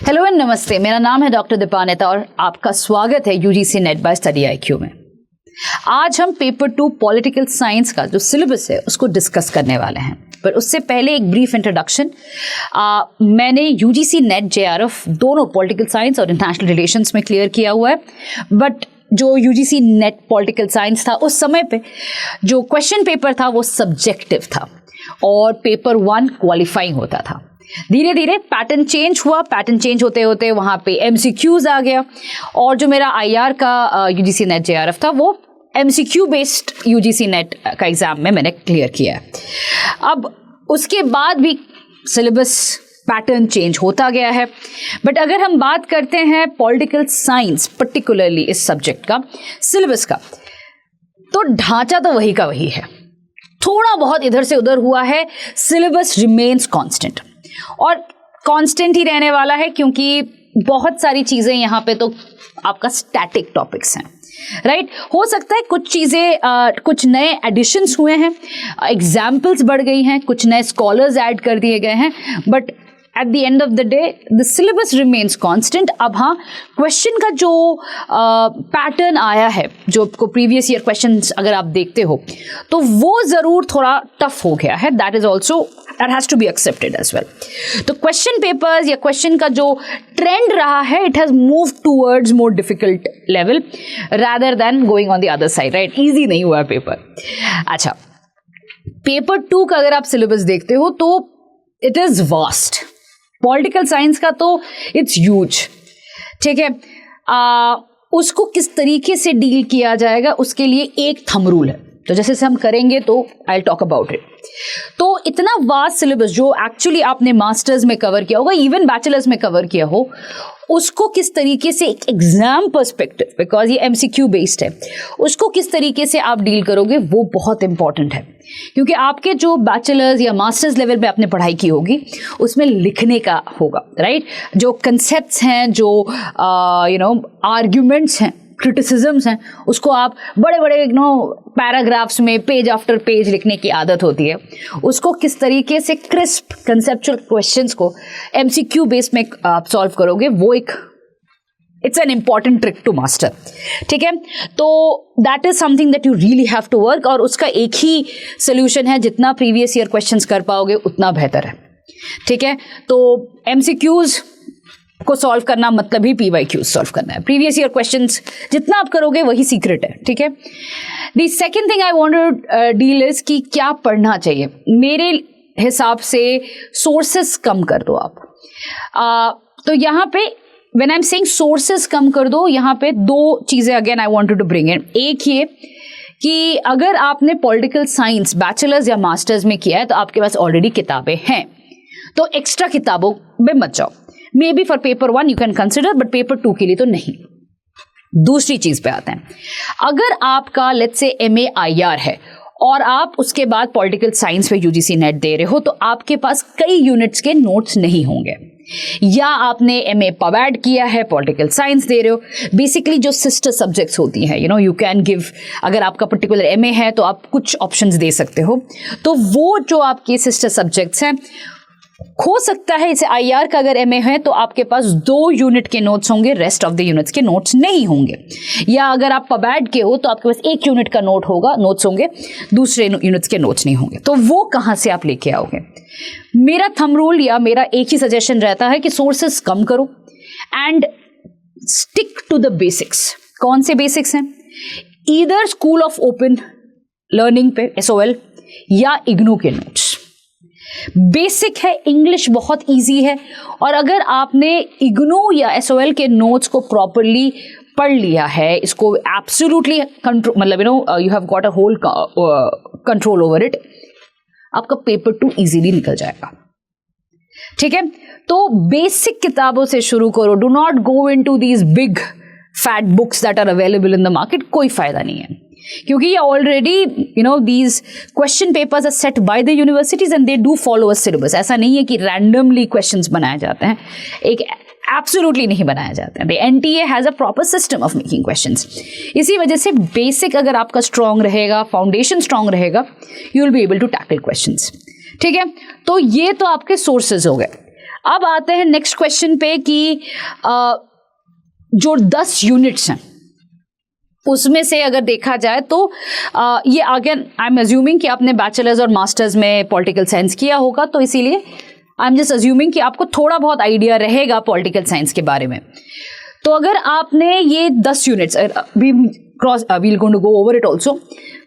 Hello and नमस्ते, मेरा नाम है डॉक्टर दीपानेता और आपका स्वागत है UGC net bye study IQ में। आज हम पेपर 2 पॉलिटिकल साइंस का जो सिलेबस है उसको डिस्कस करने वाले हैं, पर उससे पहले एक ब्रीफ इंट्रोडक्शन। मैंने यूजीसी नेट JRF दोनों पॉलिटिकल साइंस और इंटरनेशनल रिलेशंस में क्लियर किया हुआ है, बट जो यूजीसी नेट पॉलिटिकल साइंस था उस समय पे जो क्वेश्चन पेपर था वो सब्जेक्टिव था और पेपर 1 क्वालिफाइंग होता था। धीरे धीरे पैटर्न चेंज हुआ, पैटर्न चेंज होते होते वहाँ पे MCQs आ गया और जो मेरा IR का यूजीसी नेट JRF था वो MCQ बेस्ड यूजीसी नेट का एग्जाम में मैंने क्लियर किया है। अब उसके बाद भी सिलेबस पैटर्न चेंज होता गया है, बट अगर हम बात करते हैं पॉलिटिकल साइंस पर्टिकुलरली इस सब्जेक्ट का सिलेबस का, तो ढांचा तो वही का वही है, थोड़ा बहुत इधर से उधर हुआ है। सिलेबस रिमेन्स कांस्टेंट और कांस्टेंट ही रहने वाला है क्योंकि बहुत सारी चीजें यहाँ पे तो आपका स्टैटिक टॉपिक्स हैं, राइट। हो सकता है कुछ चीजें कुछ नए एडिशंस हुए हैं, एग्जाम्पल्स बढ़ गई हैं, कुछ नए स्कॉलर्स ऐड कर दिए गए हैं, but at the end of the day the syllabus remains constant. अब हाँ, क्वेश्चन का जो पैटर्न आया है, जो आपको प्रीवियस ईयर क्वेश्चंस अगर आप देखते हो तो वो जरूर थोड़ा टफ हो गया है। That is also that has to be accepted as well. तो क्वेश्चन पेपर्स या क्वेश्चन का जो ट्रेंड रहा है, it has move towards more difficult level rather than going on the other side, right. Easy नहीं हुआ पेपर। अच्छा, paper 2 का अगर आप सिलेबस देखते हो तो it is vast. Political science का तो इट्स ह्यूज, ठीक है। उसको किस तरीके से डील किया जाएगा उसके लिए एक थंब रूल है, तो जैसे से हम करेंगे तो आई टॉक अबाउट इट। तो इतना वास्ट सिलेबस जो एक्चुअली आपने मास्टर्स में कवर किया होगा, इवन बैचलर्स में कवर किया हो, उसको किस तरीके से एक एग्जाम पर्सपेक्टिव, बिकॉज ये MCQ बेस्ड है, उसको किस तरीके से आप डील करोगे वो बहुत इंपॉर्टेंट है। क्योंकि आपके जो बैचलर्स या मास्टर्स लेवल पे आपने पढ़ाई की होगी उसमें लिखने का होगा, राइट। जो कंसेप्ट्स हैं, जो आर्ग्यूमेंट्स हैं, क्रिटिसिजम्स हैं, उसको आप बड़े बड़े पैराग्राफ्स में पेज आफ्टर पेज लिखने की आदत होती है। उसको किस तरीके से क्रिस्प कंसेप्चुअल क्वेश्चंस को MCQ बेस में आप सॉल्व करोगे, वो एक it's an important trick to master, ठीक है। तो that is something that you really have to work, और उसका एक ही सोल्यूशन है, जितना प्रीवियस ईयर क्वेश्चंस कर पाओगे उतना बेहतर है, ठीक है। तो MCQs को सॉल्व करना मतलब ही PYQs सॉल्व करना है। प्रीवियस ईयर क्वेश्चंस जितना आप करोगे वही सीक्रेट है, ठीक है। The second thing I want to deal is कि क्या पढ़ना चाहिए। मेरे हिसाब से सोर्सेस कम कर दो आप। तो यहाँ पे when I am saying sources कम कर दो, यहाँ पे दो चीजें again I wanted to bring in. एक ये कि अगर आपने पॉलिटिकल साइंस बैचलर्स या मास्टर्स में किया है तो आपके पास ऑलरेडी किताबें हैं, तो एक्स्ट्रा किताबों में मत जाओ। May be for paper 1 you can consider, but paper 2 के लिए तो नहीं। दूसरी चीज पे आते हैं, अगर आपका लेट्स से MA IR है और आप उसके बाद पॉलिटिकल साइंस पे यूजीसी नेट दे रहे हो, तो आपके पास कई यूनिट्स के नोट्स नहीं होंगे। या आपने MA पवैड किया है, पॉलिटिकल साइंस दे रहे हो, बेसिकली जो सिस्टर सब्जेक्ट्स होती हैं, यू कैन गिव, अगर आपका पर्टिकुलर MA है तो आप कुछ ऑप्शंस दे सकते हो। तो वो जो आपके सिस्टर सब्जेक्ट्स हैं, हो सकता है इसे IR का अगर MA है तो आपके पास 2 यूनिट के नोट्स होंगे, रेस्ट ऑफ द यूनिट्स के नोट्स नहीं होंगे। या अगर आप पबैड के हो तो आपके पास 1 यूनिट का नोट्स होंगे, दूसरे यूनिट्स के नोट्स नहीं होंगे। तो वो कहाँ से आप लेके आओगे? मेरा थंब रूल या मेरा एक ही सजेशन रहता है कि सोर्सेस कम करो and stick to the basics. कौन से बेसिक्स हैं? Either school of open learning पे SOL या IGNOU के नोट्स। बेसिक है, इंग्लिश बहुत इजी है, और अगर आपने IGNOU या SOL के नोट्स को प्रॉपरली पढ़ लिया है, इसको एब्सोल्युटली कंट्रोल, मतलब you have got a whole control over it, आपका पेपर 2 इजीली निकल जाएगा, ठीक है। तो बेसिक किताबों से शुरू करो। Do not go into these big fat books that are available in the market. कोई फायदा नहीं है, क्योंकि ये already these question papers are set by the universities and they do follow a syllabus. ऐसा नहीं है कि रैंडमली क्वेश्चंस बनाए जाते हैं, एक एब्सोल्युटली नहीं बनाया जाता है। The NTA has a proper system of making questions. इसी वजह से बेसिक अगर आपका स्ट्रांग रहेगा, फाउंडेशन स्ट्रांग रहेगा, you will be able to tackle questions, ठीक है। तो ये तो आपके सोर्सेज हो गए। अब आते हैं नेक्स्ट क्वेश्चन पे कि जो 10 यूनिट्स हैं उसमें से अगर देखा जाए तो ये अगेन आई एम अज्यूमिंग कि आपने बैचलर्स और मास्टर्स में पॉलिटिकल साइंस किया होगा, तो इसीलिए आई एम जस्ट अज्यूमिंग कि आपको थोड़ा बहुत आइडिया रहेगा पॉलिटिकल साइंस के बारे में। तो अगर आपने ये 10 units we'll going to go over it also,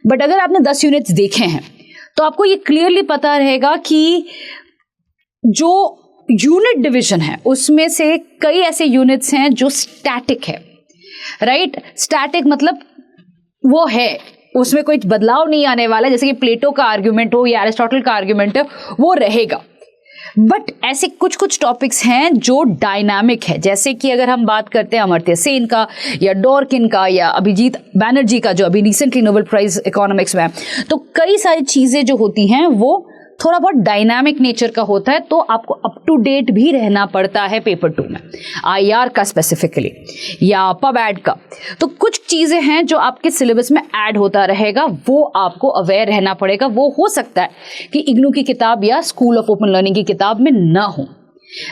but अगर आपने 10 यूनिट्स देखे हैं तो आपको ये क्लियरली पता रहेगा कि जो यूनिट डिवीजन है उसमें से कई ऐसे यूनिट्स हैं जो स्टैटिक है, राइट? स्टैटिक मतलब वो है, उसमें कोई बदलाव नहीं आने वाला, जैसे कि प्लेटो का आर्ग्यूमेंट हो या एरिस्टोटल का आर्ग्यूमेंट हो वो रहेगा। बट ऐसे कुछ कुछ टॉपिक्स हैं जो डायनामिक है, जैसे कि अगर हम बात करते हैं अमर्त्य सेन का या डॉर्किन का या अभिजीत बैनर्जी का जो अभी रिसेंटली नोबेल प्राइज इकोनॉमिक्स में है, तो कई सारी चीजें जो होती हैं वो थोड़ा बहुत डायनामिक नेचर का होता है, तो आपको अप टू डेट भी रहना पड़ता है पेपर 2 में, आईआर का स्पेसिफिकली या पब एड का। तो कुछ चीजें हैं जो आपके सिलेबस में ऐड होता रहेगा, वो आपको अवेयर रहना पड़ेगा। वो हो सकता है कि इग्नू की किताब या स्कूल ऑफ ओपन लर्निंग की किताब में ना हो,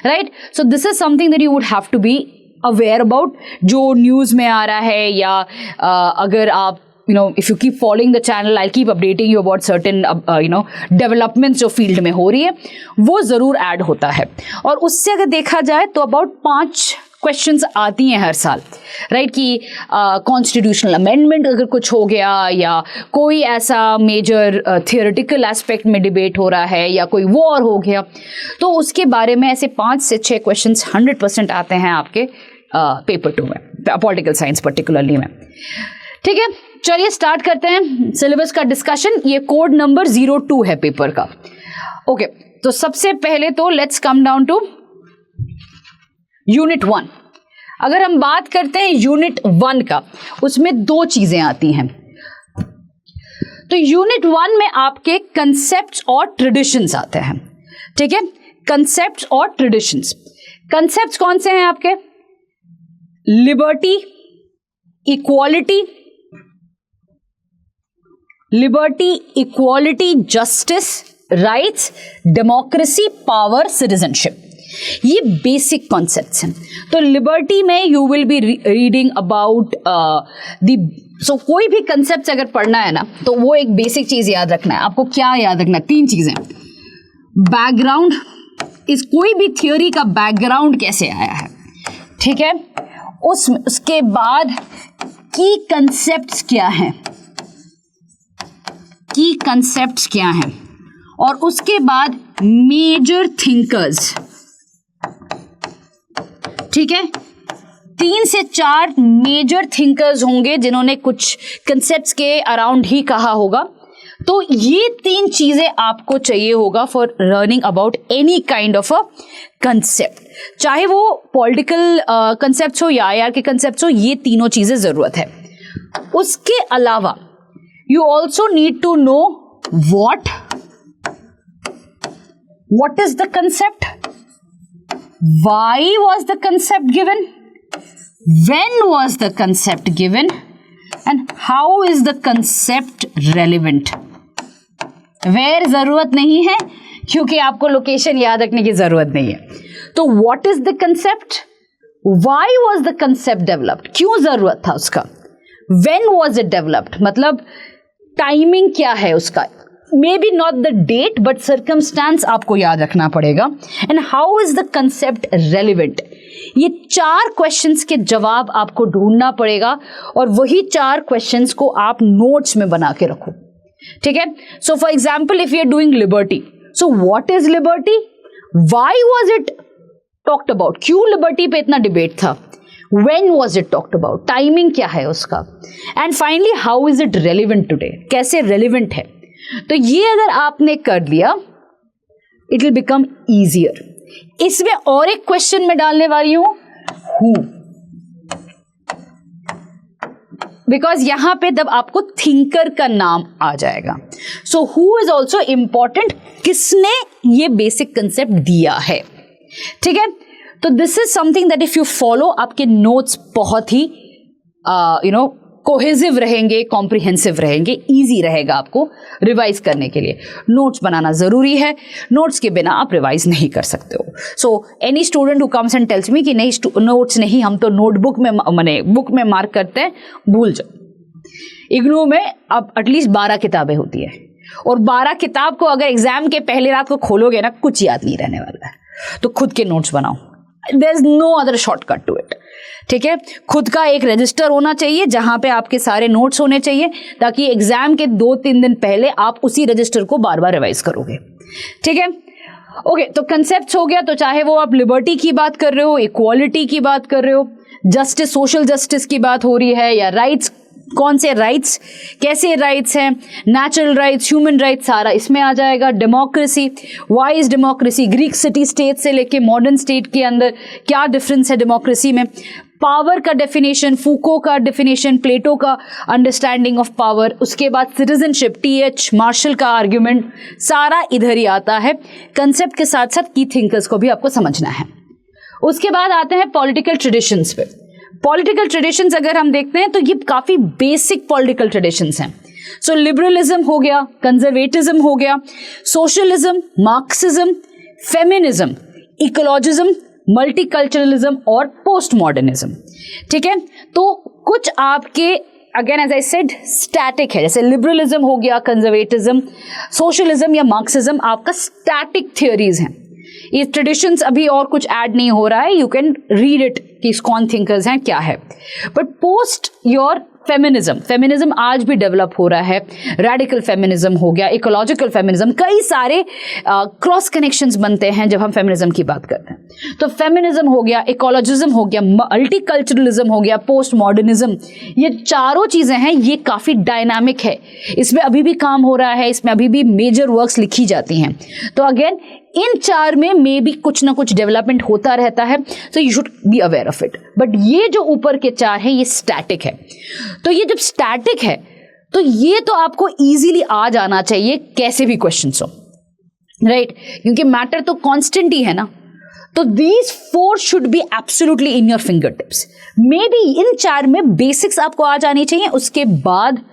right? So this is something that you would have to be aware about, जो न्यूज में आ रहा है या अगर आप if you keep following the channel, I'll keep updating you about certain developments जो फील्ड में हो रही है, वो जरूर ऐड होता है। और उससे अगर देखा जाए तो अबाउट 5 क्वेश्चंस आती हैं हर साल, राइट? कि कॉन्स्टिट्यूशनल अमेंडमेंट अगर कुछ हो गया या कोई ऐसा मेजर थियोरेटिकल एस्पेक्ट में डिबेट हो रहा है या कोई वॉर हो गया, तो उसके बारे में ऐसे 5 से 6 क्वेश्चंस 100% आते हैं आपके पेपर 2 में, पॉलिटिकल साइंस पर्टिकुलरली में। ठीक है, चलिए स्टार्ट करते हैं सिलेबस का डिस्कशन। ये कोड नंबर 02 है पेपर का। ओके, तो सबसे पहले तो let's come down to unit 1। अगर हम बात करते हैं यूनिट 1 का, उसमें 2 चीजें आती हैं। तो यूनिट 1 में आपके कंसेप्ट्स और ट्रेडिशंस आते हैं। ठीक है, कंसेप्ट्स और ट्रेडिशंस। कंसेप्ट्स कौन से हैं आपके? Liberty, equality, justice, rights, democracy, power, citizenship. ये बेसिक कॉन्सेप्ट्स हैं। तो लिबर्टी में you will be reading about कोई भी कंसेप्ट अगर पढ़ना है ना, तो वो एक बेसिक चीज याद रखना है। आपको क्या याद रखना है? 3 चीजें। बैकग्राउंड, इस कोई भी थ्योरी का बैकग्राउंड कैसे आया है, ठीक है? उसके बाद की कंसेप्ट्स क्या हैं, की कंसेप्ट्स क्या हैं, और उसके बाद मेजर थिंकर्स। ठीक है, 3 से 4 मेजर थिंकर्स होंगे जिन्होंने कुछ कंसेप्ट्स के अराउंड ही कहा होगा। तो ये 3 चीजें आपको चाहिए होगा for learning about any kind of a concept, चाहे वो पॉलिटिकल कंसेप्ट्स हो या आईआर के कंसेप्ट्स हो, ये तीनों चीजें जरूरत है। उसके अलावा you also need to know what is the concept, why was the concept given, when was the concept given, and how is the concept relevant. where जरूरत नहीं है क्योंकि आपको लोकेशन याद रखने की जरूरत नहीं है। तो what is the concept, why was the concept developed, क्यों जरूरत था उसका, when was it developed, मतलब टाइमिंग क्या है उसका, may be not the date but circumstance आपको याद रखना पड़ेगा, and how is the concept relevant. ये 4 क्वेश्चंस के जवाब आपको ढूंढना पड़ेगा और वही 4 क्वेश्चंस को आप नोट्स में बना के रखो। ठीक है, so for example if you are doing liberty, so what is liberty, why was it talked about, क्यों लिबर्टी पे इतना डिबेट था, when was it talked about, timing क्या है उसका, and finally how is it relevant today, कैसे relevant है। तो ये अगर आपने कर लिया, इट विल बिकम ईजियर। इसमें और एक क्वेश्चन में डालने वाली हूं, हु, बिकॉज यहां पे तब आपको थिंकर का नाम आ जाएगा। So who is also important, किसने ये बेसिक कंसेप्ट दिया है। ठीक है, तो this is something that if you follow, आपके नोट्स बहुत ही कोहेसिव रहेंगे, कॉम्प्रिहेंसिव रहेंगे, इजी रहेगा आपको रिवाइज करने के लिए। नोट्स बनाना ज़रूरी है, नोट्स के बिना आप रिवाइज नहीं कर सकते हो। So any student who comes and tells me कि नहीं नोट्स नहीं, हम तो नोटबुक में माने बुक में मार्क करते हैं, भूल जाओ। इग्नू में अब एटलीस्ट 12 किताबें होती है, और 12 किताब को अगर एग्जाम के पहले रात को खोलोगे ना, कुछ याद नहीं रहने वाला है। तो खुद के नोट्स बनाओ, there is no other shortcut to it. ठीक है, खुद का एक रजिस्टर होना चाहिए जहां पे आपके सारे नोट्स होने चाहिए, ताकि एग्जाम के 2-3 दिन पहले आप उसी रजिस्टर को बार बार रिवाइज करोगे। ठीक है, ओके, तो कंसेप्ट्स हो गया। तो चाहे वो आप लिबर्टी की बात कर रहे हो, इक्वालिटी की बात कर रहे हो, जस्टिस, सोशल जस्टिस की बात हो रही है, या राइट्स, कौन से राइट्स, कैसे राइट्स हैं, नेचुरल राइट्स, ह्यूमन राइट्स, सारा इसमें आ जाएगा। Democracy, why is democracy, Greek city state से लेके मॉडर्न स्टेट के अंदर क्या डिफरेंस है डेमोक्रेसी में। पावर का डेफिनेशन, फूको का डेफिनेशन, प्लेटो का अंडरस्टैंडिंग ऑफ पावर। उसके बाद सिटीजनशिप, टीएच मार्शल का आर्ग्यूमेंट, सारा इधर ही आता है। कंसेप्ट के साथ साथ की थिंकर्स को भी आपको समझना है। उसके बाद आते हैं पॉलिटिकल ट्रेडिशंस पे। पॉलिटिकल ट्रेडिशंस अगर हम देखते हैं तो ये काफी बेसिक पॉलिटिकल ट्रेडिशंस हैं। सो लिबरलिज्म हो गया, कंजर्वेटिज्म हो गया, socialism, Marxism, feminism, ecologism, multiculturalism और पोस्ट मॉडर्निज्म। ठीक है, तो कुछ आपके again as I said static है, जैसे लिबरलिज्म हो गया, कंजर्वेटिज्म, सोशलिज्म या मार्क्सिज्म आपका स्टैटिक थियोरीज हैं। ये ट्रेडिशंस अभी और कुछ ऐड नहीं हो रहा है, यू कैन रीड इट कि कौन थिंकर्स हैं, क्या है। बट पोस्ट योर फेमिनिज्म आज भी डेवलप हो रहा है। रेडिकल फेमिनिज्म हो गया, इकोलॉजिकल फेमिनिज्म, कई सारे क्रॉस कनेक्शंस बनते हैं जब हम फेमिनिज्म की बात करते हैं। तो फेमिनिज्म हो गया, इकोलॉजिज्म हो गया, मल्टीकल्चरलिज्म हो गया, पोस्ट मॉडर्निज्म, ये चारों चीजें हैं, ये काफी डायनामिक है, इसमें अभी भी काम हो रहा है, इसमें अभी भी मेजर वर्क्स लिखी जाती हैं। तो अगेन इन चार में मे भी कुछ ना कुछ डेवलपमेंट होता रहता है, so you should be aware of it. But ये जो ऊपर के चार हैं ये स्टैटिक है। तो ये जब स्टैटिक है तो ये तो आपको इजीली आ जाना चाहिए कैसे भी क्वेश्चंस हो, राइट, क्योंकि मैटर तो कांस्टेंट ही है ना। तो these 4 should be absolutely in your finger tips. May be in चार में बेसिक्स आपको आ जानी चाहिए, उसके बाद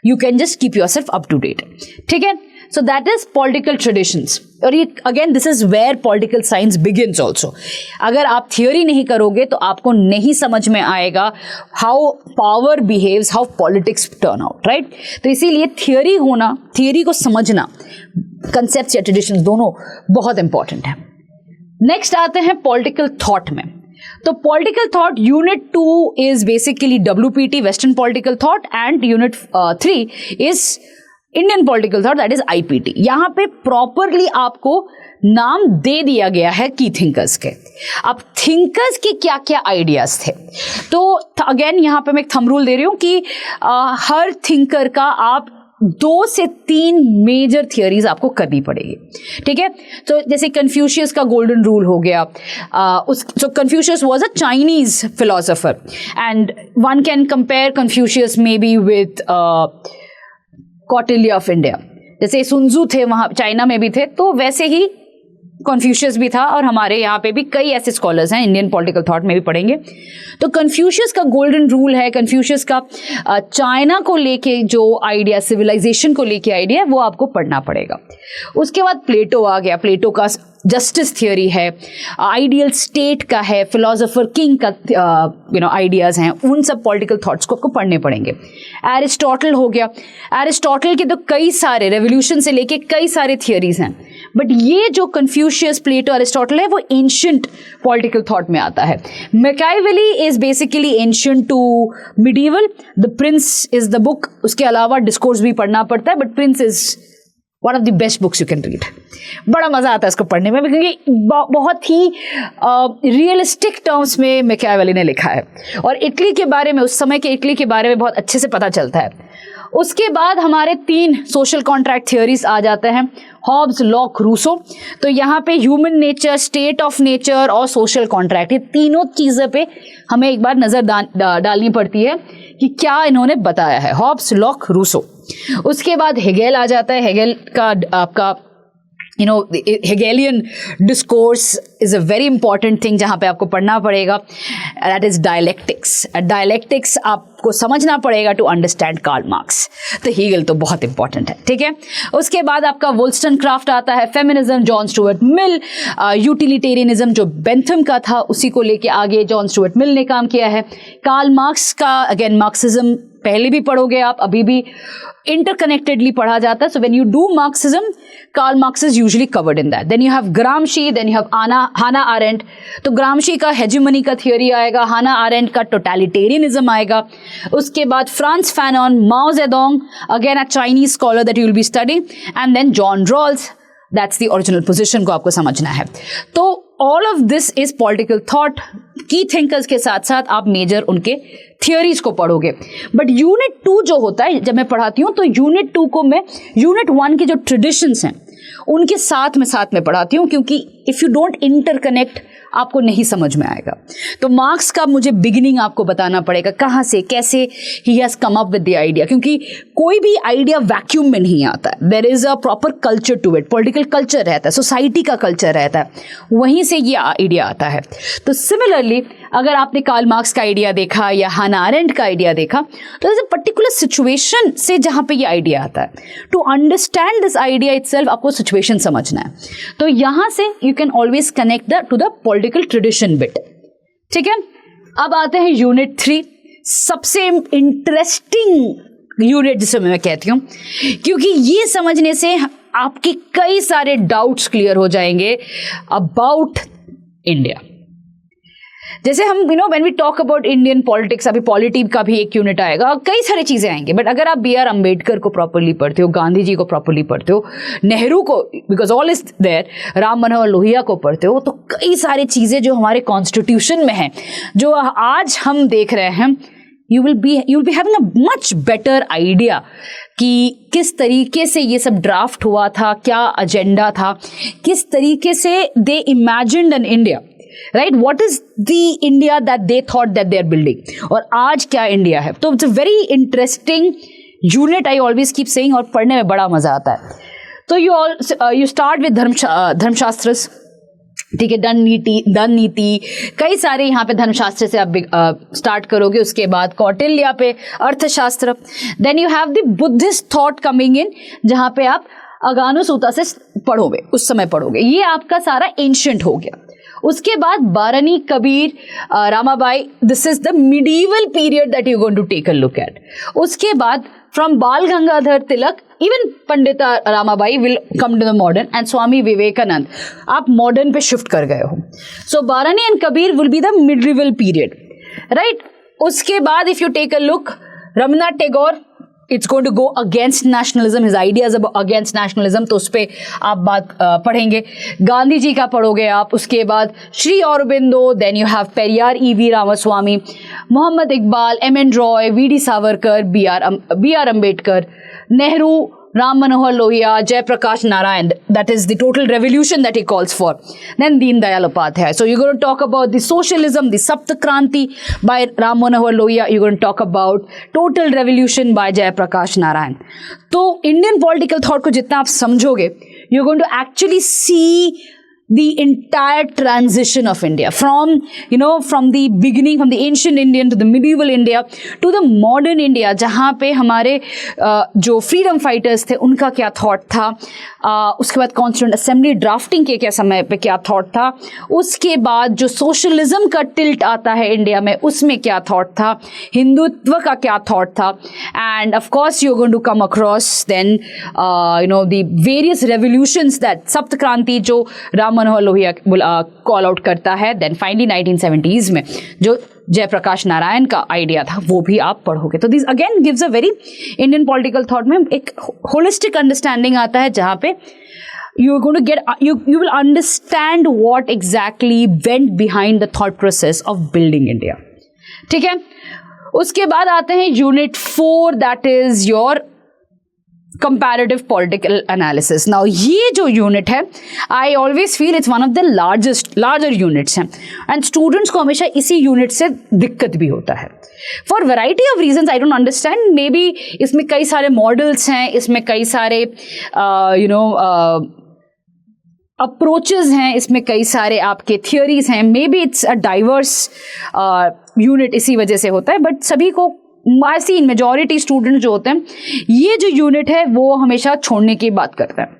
you can just keep yourself up to date. ठीक है, so that is political traditions। और ये again this is where political science begins also। अगर आप थियोरी नहीं करोगे तो आपको नहीं समझ में आएगा how power behaves, how politics turn out, right? तो इसीलिए थियोरी होना, थियोरी को समझना, concepts या traditions दोनों बहुत इंपॉर्टेंट है। नेक्स्ट आते हैं पॉलिटिकल थॉट में। तो political thought unit 2 is basically WPT, western political thought, and unit 3 is Indian political thought, that is IPT। यहां पे प्रॉपरली आपको नाम दे दिया गया है की थिंकर्स के। अब थिंकर्स के क्या क्या आइडियाज थे, तो अगेन यहां पे मैं एक थंब रूल दे रही हूं कि हर थिंकर का आप 2 से 3 मेजर थियरीज आपको करनी पड़ेगी। ठीक है, तो जैसे कन्फ्यूशियस का गोल्डन रूल हो गया, so Confucius was a Chinese philosopher and one can compare Confucius maybe with Kautilya of India. जैसे सुनजू थे वहां चाइना में भी थे, तो वैसे ही कन्फ्यूशियस भी था, और हमारे यहाँ पे भी कई ऐसे स्कॉलर्स हैं इंडियन पॉलिटिकल थॉट में भी पढ़ेंगे। तो कन्फ्यूशियस का गोल्डन रूल है, कन्फ्यूशियस का चाइना को लेके जो आइडिया, सिविलाइजेशन को लेके आइडिया, वो आपको पढ़ना पड़ेगा। उसके बाद प्लेटो आ गया, प्लेटो का जस्टिस थियोरी है, आइडियल स्टेट का है, फिलोसोफर किंग का आइडियाज हैं, उन सब पॉलिटिकल थॉट्स को आपको पढ़ने पड़ेंगे। एरिस्टोटल हो गया, एरिस्टोटल के तो कई सारे, रेवोल्यूशन से लेके कई सारे थियोरीज हैं, बट ये जो कन्फ्यूशियस, प्लेटो, एरिस्टोटल है वो एंशिएंट पॉलिटिकल थॉट में आता है। Machiavelli is basically ancient to medieval, the prince is the book, उसके अलावा डिस्कोर्स भी पढ़ना पड़ता है, but prince is one of the best books you can read. बड़ा मजा आता है इसको पढ़ने में, क्योंकि बहुत ही रियलिस्टिक टर्म्स में मैकियावेली ने लिखा है, और इटली के बारे में, उस समय के इटली के बारे में बहुत अच्छे से पता चलता है। उसके बाद हमारे 3 सोशल कॉन्ट्रैक्ट थियोरीज आ जाते हैं, हॉब्स, लॉक, रूसो। तो यहाँ पे human nature, state of nature और सोशल कॉन्ट्रैक्ट, ये तीनों चीज़ों पे हमें एक बार नजर डालनी पड़ती है कि क्या इन्होंने बताया है, हॉब्स, लॉक, रूसो। उसके बाद हेगेल आ जाता है, हेगेल का आपका Hegelian discourse is a very important thing जहाँ पे आपको पढ़ना पड़ेगा. That is dialectics. Dialectics आपको समझना पड़ेगा to understand Karl Marx. तो Hegel तो बहुत important है, ठीक है. उसके बाद आपका Wollstonecraft आता है, feminism John Stuart Mill, utilitarianism जो बेंथम का था उसी को लेके आगे जॉन स्टुअर्ट मिल ने काम किया है. कार्ल मार्क्स का अगेन मार्क्सिज्म पहले भी पढ़ोगे आप, अभी भी interconnectedly पढ़ा जाता है. So when you do Marxism, Karl Marx is usually covered in that. Then you have Gramsci, then you have Hannah Arendt. तो Gramsci का hegemony का theory आएगा, Hannah Arendt का totalitarianism आएगा. उसके बाद Frantz Fanon, Mao Zedong, again a Chinese scholar that you will be studying, and then John Rawls. That's the original position को आपको समझना है. तो all of this is political thought. की थिंकर्स के साथ साथ आप मेजर उनके थियोरीज को पढ़ोगे. बट यूनिट 2 जो होता है जब मैं पढ़ाती हूँ तो यूनिट 2 को मैं यूनिट 1 के जो ट्रेडिशंस हैं उनके साथ में पढ़ाती हूँ, क्योंकि इफ़ यू डोंट इंटरकनेक्ट आपको नहीं समझ में आएगा. तो मार्क्स का मुझे बिगिनिंग आपको बताना पड़ेगा, कहाँ से कैसे he has come up with the idea, क्योंकि कोई भी आइडिया वैक्यूम में नहीं आता है. There is a proper culture to it. Political culture रहता है, सोसाइटी का कल्चर रहता है, वहीं से ये आइडिया आता है. तो सिमिलरली अगर आपने कार्ल मार्क्स का आइडिया देखा या हाना अरेंट का आइडिया देखा तो इज अ पर्टिकुलर सिचुएशन से जहाँ पे ये आइडिया आता है. To understand this idea itself आपको सिचुएशन समझना है. तो यहाँ से you can always connect to the political tradition bit. ठीक है, अब आते हैं यूनिट 3, सबसे इंटरेस्टिंग यूनिट जिसे मैं कहती हूँ, क्योंकि ये समझने से आपके कई सारे डाउट्स क्लियर हो जाएंगे अबाउट इंडिया. जैसे हम when we talk about Indian politics, अभी पॉलिटी का भी एक यूनिट आएगा, कई सारी चीज़ें आएंगे. बट अगर आप B.R. अम्बेडकर को प्रॉपरली पढ़ते हो, गांधी जी को प्रॉपरली पढ़ते हो, नेहरू को, because all is there, Ram Manohar Lohia को पढ़ते हो, तो कई सारी चीज़ें जो हमारे कॉन्स्टिट्यूशन में हैं, जो आज हम देख रहे हैं, you will be having a much better idea कि किस तरीके से ये सब ड्राफ्ट हुआ था, क्या एजेंडा था, किस तरीके से they imagined an India. Right? What is the India that they thought that they are building? और आज क्या इंडिया है? तो it's a very interesting unit. I always keep saying, और पढ़ने में बड़ा मजा आता है. तो you start with धर्मशास्त्र, ठीक है, दंड नीति, कई सारे यहाँ पे धर्मशास्त्र से आप स्टार्ट करोगे. उसके बाद कौटिल्य पे Arthashastra. Then you have the Buddhist thought coming in, जहाँ पे आप अगानुसूता से पढ़ोगे, उस समय पढ़ोगे. ये आपका सारा एंशिएंट हो गया. उसके बाद Barani, Kabir, Ramabai, this is the medieval period that you going to take a look at. उसके बाद from Bal Gangadhar Tilak, even Pandit Ramabai will come to the modern, and Swami Vivekananda, आप मॉडर्न पे शिफ्ट कर गए हो. So Barani and Kabir will be the medieval period, right. उसके बाद if you take a look, Rabindranath Tagore, it's going to go against nationalism, his ideas against nationalism, तो उस पर आप बात पढ़ेंगे. गांधी जी का पढ़ोगे आप. उसके बाद Shri Aurobindo, then you have Periyar, E.V. Ramaswamy, Mohammad Iqbal, M.N. Roy, V.D. Savarkar, B.R. Ambedkar, Nehru, Ram Manohar Lohia, Jayaprakash Narayan, that is the total revolution that he calls for. Then Deen Dayal Upadhyay. So you're going to talk about the socialism, the Sapta Kranti by Ram Manohar Lohia. You're going to talk about total revolution by Jayaprakash Narayan. तो Indian political thought को जितना आप समझोगे, you're going to actually see the entire transition of India from the beginning, from the ancient Indian to the medieval India to the modern India, जहाँ पे हमारे जो freedom fighters थे उनका क्या थॉट था. उसके बाद कॉन्स्टिट्यूएंट असेंबली ड्राफ्टिंग के क्या समय पे क्या थॉट था. उसके बाद जो सोशलिज्म का टिल्ट आता है इंडिया में, उसमें क्या थॉट था. हिंदुत्व का क्या थॉट था. And of course you are going to come across then the various revolutions that सप्त क्रांति जो राम मनोहर लोहिया कॉल आउट करता है. देन फाइनली 1970s में जो जयप्रकाश नारायण का आइडिया था, वो भी आप पढ़ोगे. तो this again gives a very Indian political thought में एक होलिस्टिक अंडरस्टैंडिंग आता है, जहाँ पे you are going to get you will understand what exactly went behind the thought process of building India. ठीक है. उसके बाद आते हैं unit 4, that is your comparative political analysis. Now ये जो यूनिट है, I always feel it's one of the larger units हैं, and students को हमेशा इसी यूनिट से दिक्कत भी होता है for variety of reasons. I don't understand. Maybe इसमें कई सारे मॉडल्स हैं, इसमें कई सारे अप्रोचेस हैं, इसमें कई सारे आपके थियोरीज हैं, may be it's a diverse unit इसी वजह से होता है, बट सभी को इन मेजॉरिटी स्टूडेंट जो होते हैं ये जो यूनिट है वो हमेशा छोड़ने की बात करते हैं।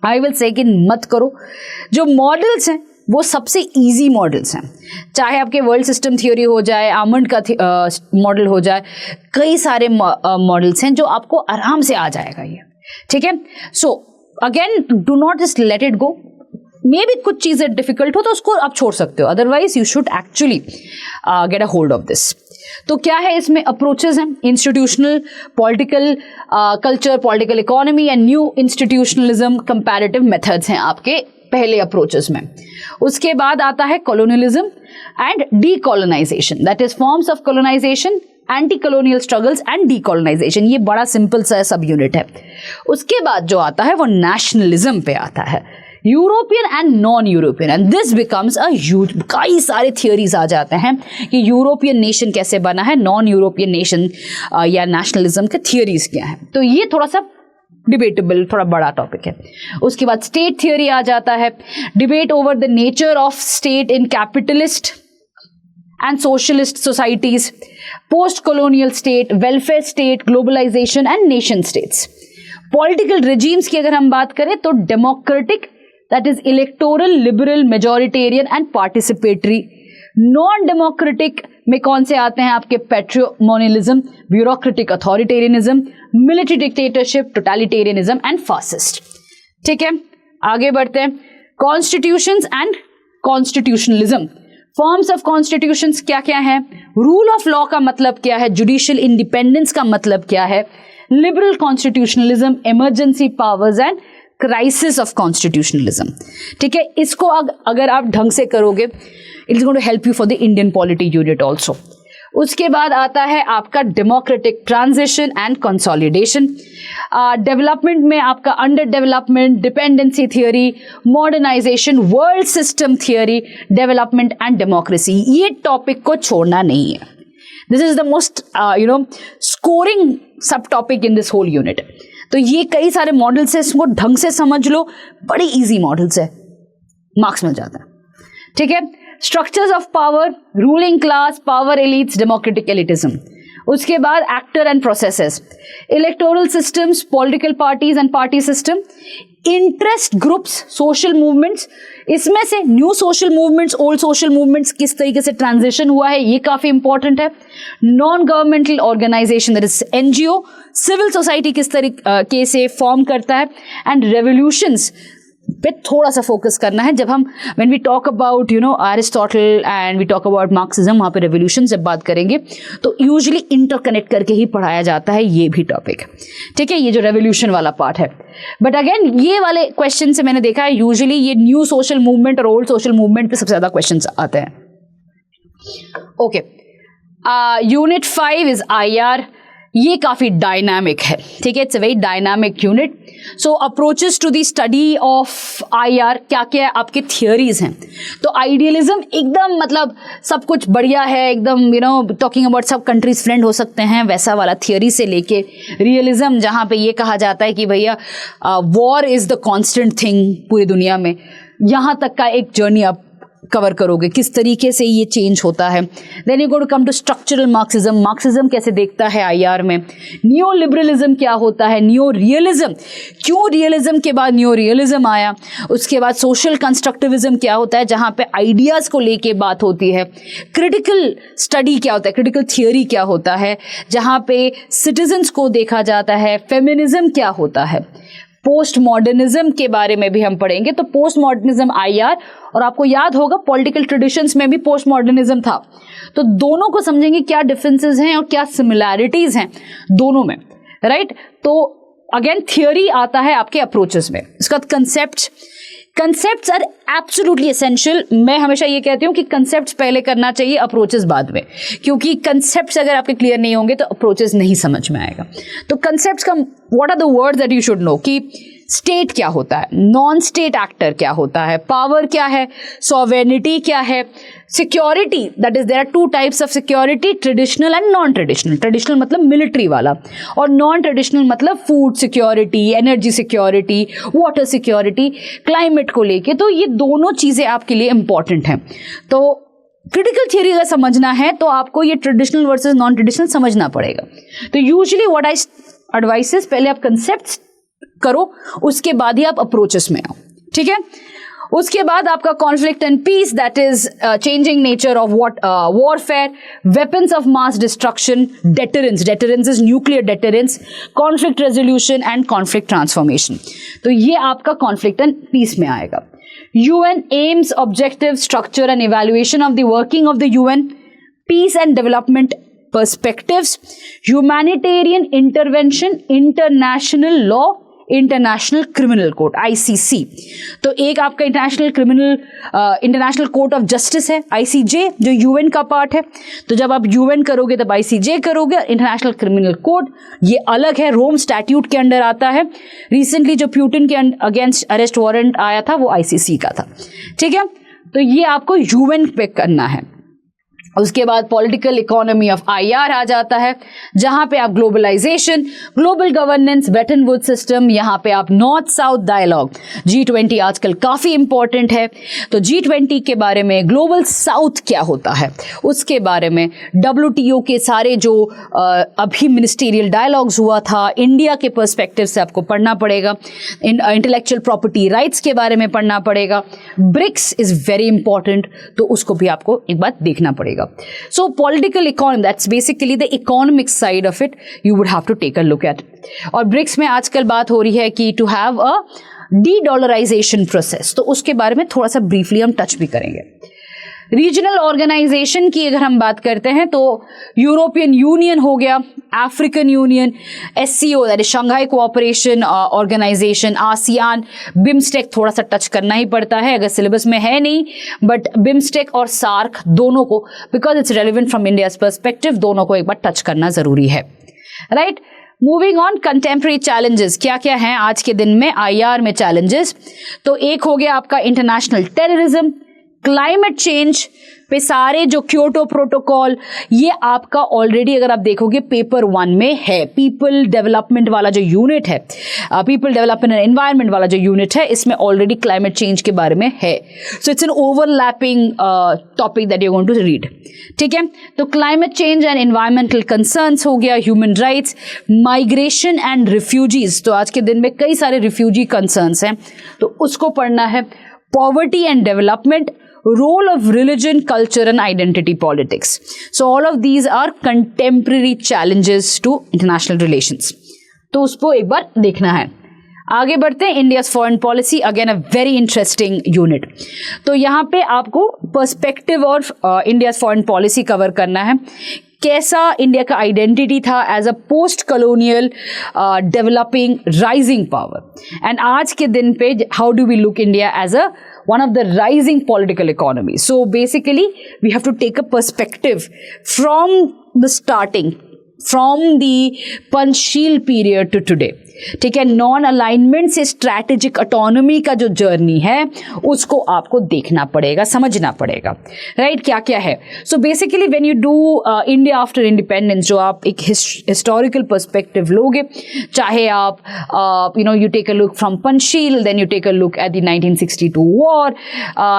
आई विल से कि मत करो। जो मॉडल्स हैं वो सबसे इजी मॉडल्स हैं, चाहे आपके वर्ल्ड सिस्टम थ्योरी हो जाए, आमंड का मॉडल हो जाए, कई सारे मॉडल्स हैं जो आपको आराम से आ जाएगा ये, ठीक है। So again do not just let it go. May be कुछ चीज़ें डिफिकल्ट हो तो उसको आप छोड़ सकते हो, otherwise you should actually get a hold of this. तो क्या है इसमें अप्रोचेस हैं, institutional, political culture, political economy and new institutionalism, comparative methods हैं आपके पहले अप्रोचेस में। उसके बाद आता है colonialism and decolonisation, that is forms of colonisation, anti colonial struggles and decolonisation. ये बड़ा सिंपल सा सब यूनिट है। उसके बाद जो आता है वो नेशनलिज्म पे आता है, European and non European, and this becomes a huge, कई सारे थियोरीज आ जाते हैं कि यूरोपियन नेशन कैसे बना है, नॉन यूरोपियन नेशन या नेशनलिज्म के थियोरीज क्या है। तो ये थोड़ा सा डिबेटेबल, थोड़ा बड़ा टॉपिक है। उसके बाद स्टेट थियोरी आ जाता है, debate over the nature of state in capitalist and socialist societies, post colonial state, welfare state, globalisation and nation states. Political regimes की अगर हम बात करें तो democratic, that is electoral, liberal, majoritarian and participatory. Non democratic में कौन से आते हैं आपके, patrimonialism, bureaucratic authoritarianism, military dictatorship, totalitarianism and fascist. ठीक है, आगे बढ़ते हैं। Constitutions and constitutionalism, forms of constitutions क्या क्या है, रूल ऑफ लॉ का मतलब क्या है, जुडिशियल इंडिपेंडेंस का मतलब क्या है, liberal constitutionalism, emergency powers and crisis of constitutionalism. ठीक है, इसको अगर आप ढंग से करोगे it is going to help you for the Indian polity unit also. उसके बाद आता है आपका democratic transition and consolidation. Development में आपका under development, dependency theory, modernisation, world system theory, development and democracy. ये टॉपिक को छोड़ना नहीं है। This is the most scoring sub topic in this whole unit. तो ये कई सारे मॉडल्स है, इसको ढंग से समझ लो, बड़ी इजी मॉडल्स है, मार्क्स मिल जाता है। ठीक है, structures of power, ruling class, power elites, democratic elitism. उसके बाद actor and processes, electoral systems, political parties and party system, interest groups, social movements. इसमें से new social movements, old social movements, किस तरीके से ट्रांजिशन हुआ है, ये काफी इंपॉर्टेंट है। Non governmental organisation, that is NGO, civil society किस तरीके से फॉर्म करता है, एंड रेवोल्यूशंस पे थोड़ा सा फोकस करना है। जब हम when we talk about Aristotle and we talk about Marxism, वहाँ पे रेवोल्यूशन जब बात करेंगे तो यूजुअली इंटरकनेक्ट करके ही पढ़ाया जाता है ये भी टॉपिक। ठीक है, ये जो रेवोल्यूशन वाला पार्ट है। बट अगेन ये वाले क्वेश्चन से मैंने देखा है यूजुअली ये न्यू सोशल मूवमेंट और ओल्ड सोशल मूवमेंट पे सबसे ज्यादा क्वेश्चन आते हैं। Okay, unit 5 is IR। ये काफी डायनामिक है। ठीक है, it's a very dynamic unit. So approaches to the study of IR, क्या क्या आपके थियोरीज हैं। तो आइडियलिज्म एकदम मतलब सब कुछ बढ़िया है, एकदम टॉकिंग अबाउट सब कंट्रीज फ्रेंड हो सकते हैं, वैसा वाला थियोरी से लेके रियलिज्म जहाँ पे ये कहा जाता है कि भैया war is the constant thing पूरी दुनिया में, यहाँ तक का एक जर्नी आप कवर करोगे, किस तरीके से ये चेंज होता है। Then you go to come to structural Marxism, Marxism कैसे देखता है IR में। न्यू लिबरलिज्म क्या होता है, न्यू रियलिज्म, क्यों रियलिज्म के बाद न्यू रियलिज्म आया। उसके बाद सोशल कंस्ट्रक्टिविज्म क्या होता है, जहाँ पे आइडियाज़ को लेके बात होती है। क्रिटिकल स्टडी क्या होता है, क्रिटिकल थियोरी क्या होता है, जहाँ पे सिटीजन्स को देखा जाता है। फेमिनिज्म क्या होता है। पोस्ट मॉडर्निज्म के बारे में भी हम पढ़ेंगे। तो पोस्ट मॉडर्निज्म IR, और आपको याद होगा पॉलिटिकल ट्रेडिशंस में भी पोस्ट मॉडर्निज्म था। तो दोनों को समझेंगे क्या डिफरेंसेस हैं और क्या सिमिलैरिटीज हैं दोनों में, राइट। तो अगेन थियोरी आता है आपके अप्रोचेस में। इसका कंसेप्ट्स आर एब्सोल्युटली एसेंशियल। मैं हमेशा ये कहती हूँ कि कंसेप्ट्स पहले करना चाहिए, अप्रोचेस बाद में, क्योंकि कंसेप्ट्स अगर आपके क्लियर नहीं होंगे तो अप्रोचेस नहीं समझ में आएगा। तो कंसेप्ट्स का what are the words that you should know, कि स्टेट क्या होता है, नॉन स्टेट एक्टर क्या होता है, पावर क्या है, सॉवरेनिटी क्या है, security, that is there are two types of security, traditional and non traditional. Traditional मतलब मिलिट्री वाला, और नॉन ट्रेडिशनल मतलब food security, energy security, water security, climate को लेके। तो ये दोनों चीजें आपके लिए इंपॉर्टेंट हैं। तो क्रिटिकल थियरी अगर समझना है तो आपको ये ट्रेडिशनल वर्सेस नॉन ट्रेडिशनल समझना पड़ेगा। तो usually what I advice is, पहले आप कंसेप्ट्स करो, उसके बाद ही आप अप्रोचेस में आओ, ठीक है। उसके बाद आपका conflict and peace, that is changing nature of warfare, weapons of mass destruction, deterrence, deterrence is nuclear deterrence, conflict resolution and conflict transformation. तो ये आपका कॉन्फ्लिक्ट एंड पीस में आएगा। UN aims, objective, structure and evaluation of the working of the UN, peace and development perspectives, humanitarian intervention, international law, international criminal court ICC। तो एक आपका international court of justice है ICJ, जो UN का part है। तो जब आप UN करोगे तब ICJ करोगे। इंटरनेशनल क्रिमिनल कोर्ट ये अलग है, रोम स्टैट्यूट के अंडर आता है। रिसेंटली जो प्यूटिन के अगेंस्ट अरेस्ट वारंट आया था वो ICC का था, ठीक है। तो ये आपको UN पे करना है। उसके बाद पॉलिटिकल इकोनॉमी ऑफ IR आ जाता है, जहां पे आप globalisation, global governance, Bretton Woods system, यहां पे आप नॉर्थ साउथ डायलॉग, G20 आजकल काफी इंपॉर्टेंट है। तो G20 के बारे में, ग्लोबल साउथ क्या होता है उसके बारे में, WTO के सारे जो अभी मिनिस्टीरियल डायलॉग्स हुआ था, इंडिया के पर्सपेक्टिव से आपको पढ़ना पड़ेगा। इंटेलेक्चुअल प्रॉपर्टी राइट्स के बारे में पढ़ना पड़ेगा। ब्रिक्स इज वेरी इंपॉर्टेंट, तो उसको भी आपको एक बार देखना पड़ेगा। So political economy, that's basically the economic side of it, you would have to take a look at. और ब्रिक्स में आजकल बात हो रही है कि to have a de-dollarization process, तो उसके बारे में थोड़ा सा ब्रीफली हम टच भी करेंगे। रीजनल ऑर्गेनाइजेशन की अगर हम बात करते हैं तो यूरोपियन यूनियन हो गया, African Union, SCO that is Shanghai cooperation organisation, ASEAN, BIMSTEC थोड़ा सा टच करना ही पड़ता है, अगर सिलेबस में है नहीं, बट बिम्स्टेक और सार्क दोनों को, because it's relevant from India's perspective, दोनों को एक बार टच करना जरूरी है, right. Moving on, contemporary challenges क्या क्या हैं आज के दिन में IR में चैलेंजेस। तो एक हो गया आपका इंटरनेशनल टेररिज्म, क्लाइमेट चेंज पे सारे जो क्योटो प्रोटोकॉल, ये आपका ऑलरेडी अगर आप देखोगे पेपर 1 में है। पीपल डेवलपमेंट वाला जो यूनिट है, पीपल डेवलपमेंट एंड एनवायरनमेंट वाला जो यूनिट है, इसमें ऑलरेडी क्लाइमेट चेंज के बारे में है। So it's an overlapping topic that you going to read, ठीक है। तो climate change and environmental concerns हो गया, human rights, migration and refugees, तो आज के दिन में कई सारे रिफ्यूजी कंसर्न्स हैं, तो उसको पढ़ना है। Poverty and development, role of religion, culture and identity politics. So all of these are contemporary challenges to international relations. तो उसको एक बार देखना है। आगे बढ़ते हैं, India's foreign policy, again a very interesting unit. तो यहाँ पे आपको पर्सपेक्टिव और इंडियाज फॉरेन पॉलिसी कवर करना है। कैसा इंडिया का आइडेंटिटी था as a post colonial developing rising power, and आज के दिन पे how do we look India as a one of the rising political economy. So basically we have to take a perspective from the starting, from the Panchsheel period to today, ठीक है। Non alignment से strategic autonomy का जो journey है उसको आपको देखना पड़ेगा, समझना पड़ेगा, राइट। क्या क्या है, so basically when you do India after independence, जो आप एक हिस्टोरिकल पर्सपेक्टिव लोगे, चाहे आप you take a look from Panchsheel, then you take a look at the 1962 war,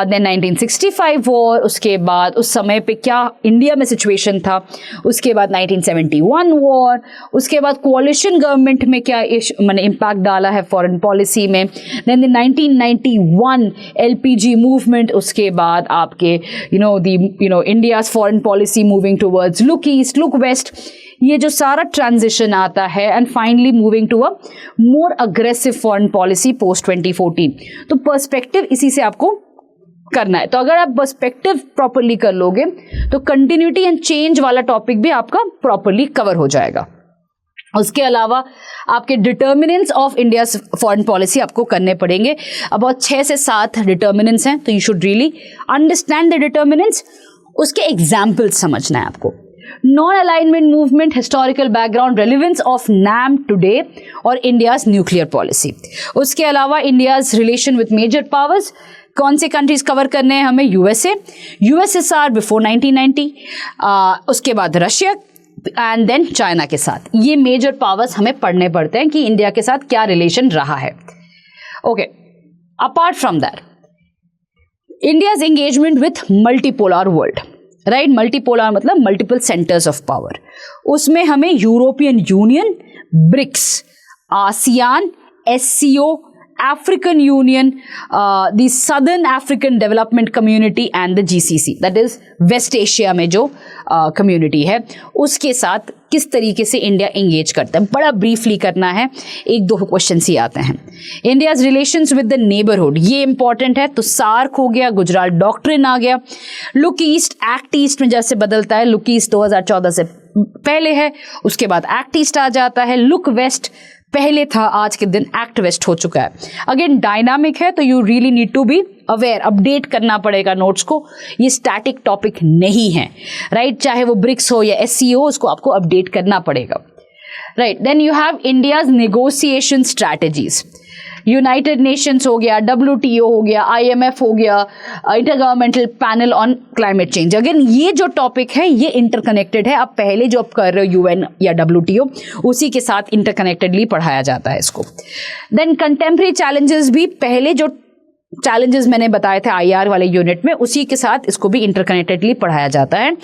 then 1965 war, उसके बाद उस समय पे क्या इंडिया में सिचुएशन था, उसके बाद 1971 वॉर, उसके बाद कोalition गवर्नमेंट में क्या मैंने इम्पैक्ट डाला है फॉरेन पॉलिसी में, देन 1991 LPG मूवमेंट, उसके बाद आपके India's foreign policy moving towards look east, look west, ये जो सारा ट्रांजिशन आता है, and finally moving to a more aggressive foreign policy post 2014। तो पर्सपेक्टिव इसी से आपको करना है। तो अगर आप पर्सपेक्टिव प्रॉपरली कर लोगे तो कंटिन्यूटी एंड चेंज वाला टॉपिक भी आपका प्रॉपरली कवर हो जाएगा। उसके अलावा आपके determinants of India foreign policy आपको करने पड़ेंगे, अबाउट 6 से 7 डिटर्मिनेंट्स हैं, तो you should really understand the determinants, उसके एग्जाम्पल्स समझना है आपको। Non alignment movement, historical background, relevance of NAM today और इंडियाज न्यूक्लियर पॉलिसी। उसके अलावा India's relation with major powers, कौन से कंट्रीज कवर करने हैं हमें, यूएसए, यूएसएसआर बिफोर 1990, उसके बाद रशिया एंड देन चाइना के साथ। ये मेजर पावर्स हमें पढ़ने पड़ते हैं कि इंडिया के साथ क्या रिलेशन रहा है। Okay, apart from that, India's engagement with multipolar world, right, multipolar मतलब मल्टीपल सेंटर्स ऑफ पावर। उसमें हमें European Union, BRICS, ASEAN, SCO, African Union, the Southern African Development Community and the GCC, that is West Asia में जो community है, उसके साथ किस तरीके से इंडिया एंगेज करता है, बड़ा ब्रीफली करना है, एक दो क्वेश्चन ही आते हैं। India's relations with the neighbourhood, ये इंपॉर्टेंट है, तो सार्क हो गया, गुजरात डॉक्ट्रिन आ गया, लुक ईस्ट, एक्ट ईस्ट में जैसे बदलता है, लुक ईस्ट 2014 से पहले है, उसके बाद एक्ट ईस्ट आ जाता है, लुक वेस्ट पहले था, आज के दिन एक्ट वेस्ट हो चुका है। अगेन डायनामिक है, तो you really need to be aware, update करना पड़ेगा नोट्स को, ये स्टैटिक टॉपिक नहीं है, राइट, चाहे वो ब्रिक्स हो या एससीओ, उसको आपको अपडेट करना पड़ेगा, right. Then you have India's negotiation strategies, United Nations हो गया, WTO हो गया, IMF हो गया, intergovernmental panel on climate change. Again ये जो टॉपिक है ये इंटरकनेक्टेड है, आप पहले जो आप कर रहे हो UN या WTO, उसी के साथ इंटरकनेक्टेडली पढ़ाया जाता है इसको। देन कंटेम्प्रेरी चैलेंजेस भी, पहले जो चैलेंजेस मैंने बताए थे IR वाले यूनिट में, उसी के साथ इसको भी इंटरकनेक्टेडली पढ़ाया जाता है,